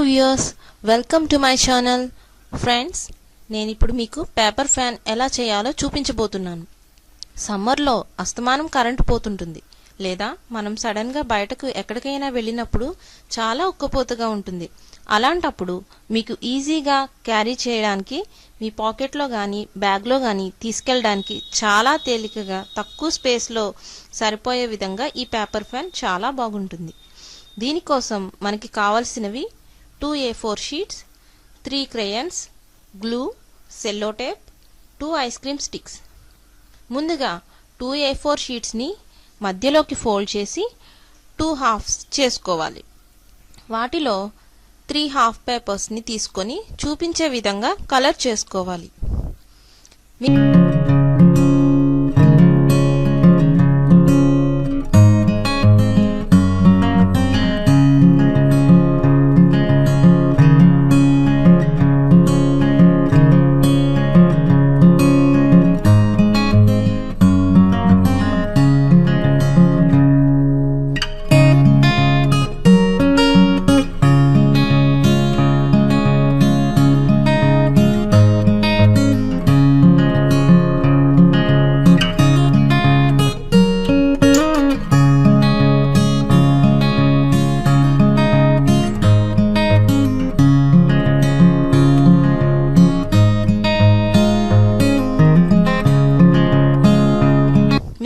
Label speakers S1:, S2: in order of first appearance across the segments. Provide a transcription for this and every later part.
S1: Viewers, welcome to my channel. Friends, నేను ఇప్పుడు మీకు పేపర్ ఫ్యాన్ ఎలా చేయాలో చూపించబోతున్నాను. సమ్మర్లో అస్తమానం కరెంటు పోతుంటుంది, లేదా మనం సడన్గా బయటకు ఎక్కడికైనా వెళ్ళినప్పుడు చాలా ఉక్కపోతగా ఉంటుంది. అలాంటప్పుడు మీకు ఈజీగా క్యారీ చేయడానికి, మీ పాకెట్లో కానీ బ్యాగ్లో కానీ తీసుకెళ్ళడానికి చాలా తేలికగా తక్కువ స్పేస్లో సరిపోయే విధంగా ఈ పేపర్ ఫ్యాన్ చాలా బాగుంటుంది. దీనికోసం మనకి కావాల్సినవి 2 A4 షీట్స్, 3 crayons, గ్లూ, సెల్లో టేప్, 2 ఐస్ క్రీమ్ స్టిక్స్. ముందుగా 2 A4 షీట్స్ని మధ్యలోకి ఫోల్డ్ చేసి 2 halves చేసుకోవాలి. వాటిలో 3 half పేపర్స్ని తీసుకొని చూపించే విధంగా కలర్ చేసుకోవాలి.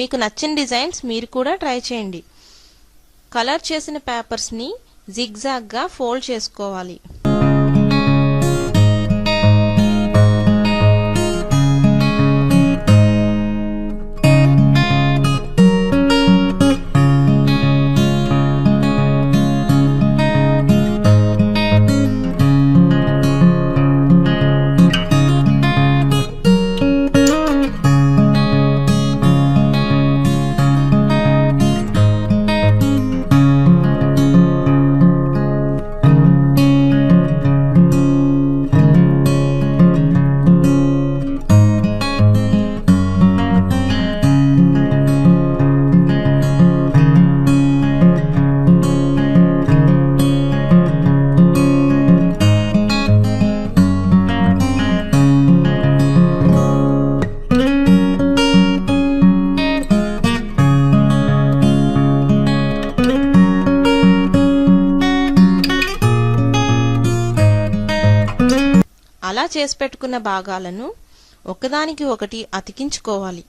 S1: మీకు నచ్చిన డిజైన్స్ మీరు కూడా ట్రై చేయండి. కలర్ చేసిన పేపర్స్ని జిగ్జాగ్గా ఫోల్డ్ చేసుకోవాలి. అలా చేసి పెట్టుకున్న భాగాలను ఒకదానికి ఒకటి అతికించుకోవాలి.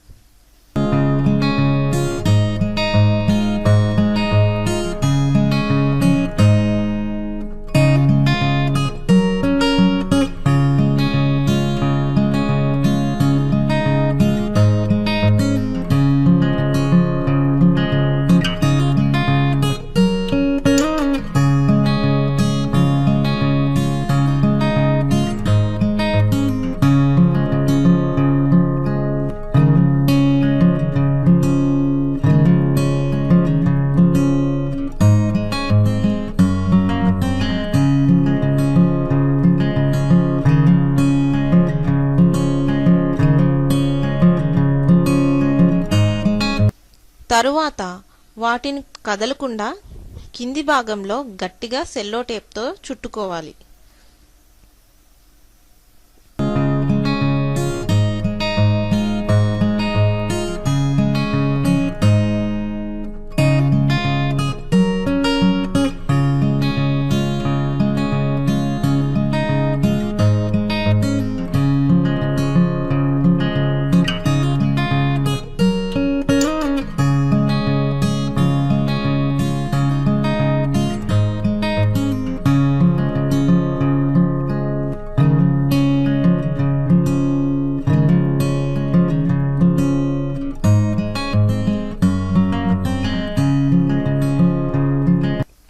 S1: తరువాత వాటిని కదలకుండా కింది భాగంలో గట్టిగా సెల్లో టేప్తో చుట్టుకోవాలి.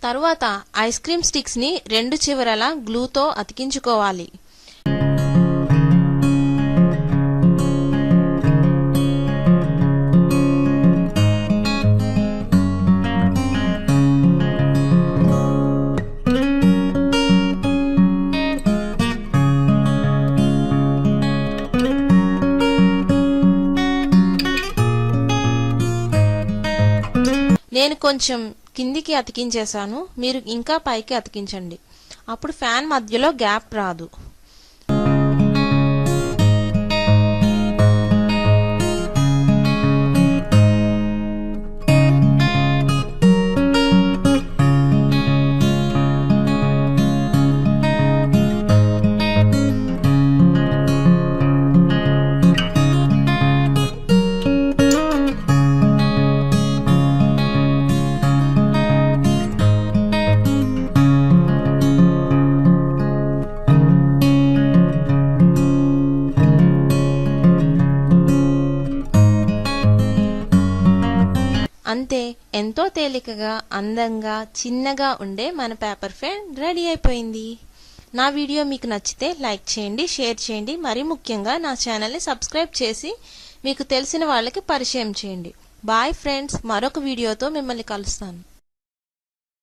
S1: తరువాత ఐస్ క్రీమ్ స్టిక్స్ ని రెండు చివరలా గ్లూతో అతికించుకోవాలి. నేను కొంచెం కిందికి అతికించేశాను, మీరు ఇంకా పైకి అతికించండి. అప్పుడు ఫ్యాన్ మధ్యలో గ్యాప్ రాదు. అంతే, ఎంతో తేలికగా, అందంగా, చిన్నగా ఉండే మన పేపర్ ఫ్యాన్ రెడీ అయిపోయింది. నా వీడియో మీకు నచ్చితే లైక్ చేయండి, షేర్ చేయండి, మరీ ముఖ్యంగా నా ఛానల్ని సబ్స్క్రైబ్ చేసి మీకు తెలిసిన వాళ్ళకి పరిచయం చేయండి. బాయ్ ఫ్రెండ్స్, మరొక వీడియోతో మిమ్మల్ని కలుస్తాను.